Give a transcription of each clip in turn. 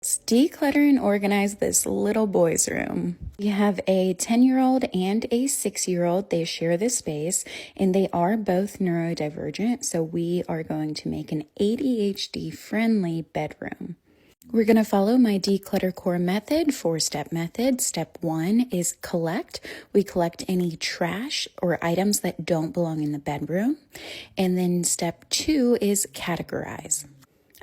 Let's declutter and organize this little boy's room. We have a 10-year-old and a 6-year-old. They share this space and they are both neurodivergent. So we are going to make an ADHD friendly bedroom. We're going to follow my DeclutterCore Method, 4-step method. Step 1 is collect. We collect any trash or items that don't belong in the bedroom. And then step 2 is categorize.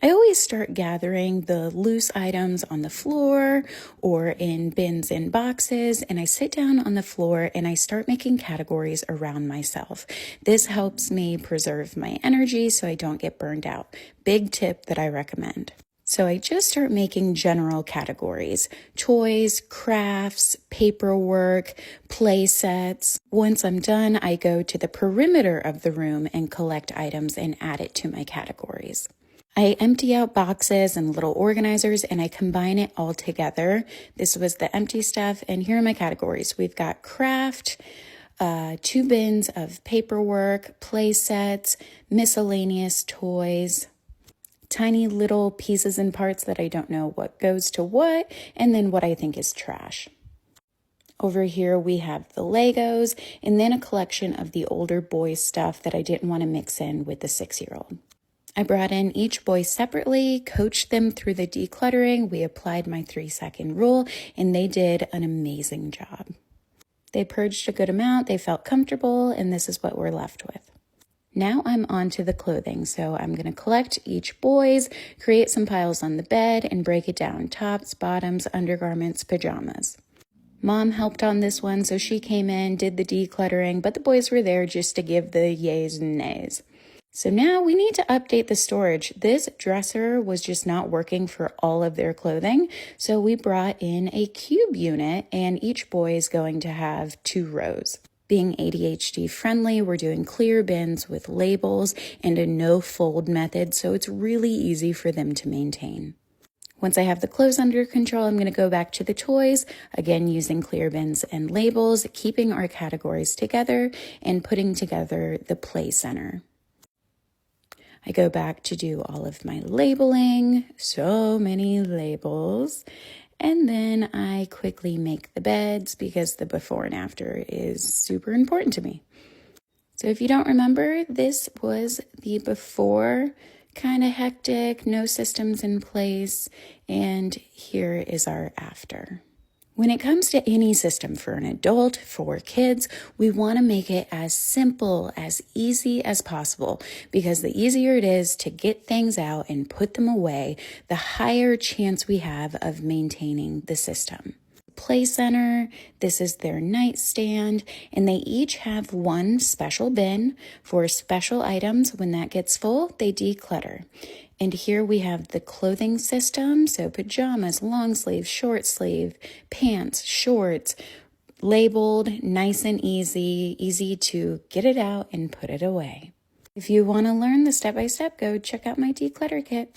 I always start gathering the loose items on the floor or in bins and boxes, and I sit down on the floor and I start making categories around myself. This helps me preserve my energy so I don't get burned out. Big tip that I recommend. So I just start making general categories: toys, crafts, paperwork, play sets. Once I'm done, I go to the perimeter of the room and collect items and add it to my categories. I empty out boxes and little organizers and I combine it all together. This was the empty stuff, and here are my categories. We've got craft, 2 bins of paperwork, play sets, miscellaneous toys, tiny little pieces and parts that I don't know what goes to what, and then what I think is trash. Over here we have the Legos, and then a collection of the older boys' stuff that I didn't want to mix in with the 6-year-old. I brought in each boy separately, coached them through the decluttering. We applied my 3-second rule, and they did an amazing job. They purged a good amount, they felt comfortable, and this is what we're left with. Now I'm on to the clothing. So I'm going to collect each boy's, create some piles on the bed, and break it down: tops, bottoms, undergarments, pajamas. Mom helped on this one, so she came in, did the decluttering, but the boys were there just to give the yays and nays. So now we need to update the storage. This dresser was just not working for all of their clothing. So we brought in a cube unit, and each boy is going to have 2 rows. Being ADHD friendly, we're doing clear bins with labels and a no fold method. So it's really easy for them to maintain. Once I have the clothes under control, I'm going to go back to the toys, again using clear bins and labels, keeping our categories together and putting together the play center. I go back to do all of my labeling, so many labels, and then I quickly make the beds because the before and after is super important to me. So if you don't remember, this was the before, kind of hectic, no systems in place, and here is our after. When it comes to any system for an adult, for kids, we want to make it as simple, as easy as possible, because the easier it is to get things out and put them away, the higher chance we have of maintaining the system. Play center, this is their nightstand, and they each have one special bin for special items. When that gets full, they declutter. And here we have the clothing system, so pajamas, long sleeve, short sleeve, pants, shorts, labeled, nice and easy to get it out and put it away. If you want to learn the step-by-step, go check out my declutter kit.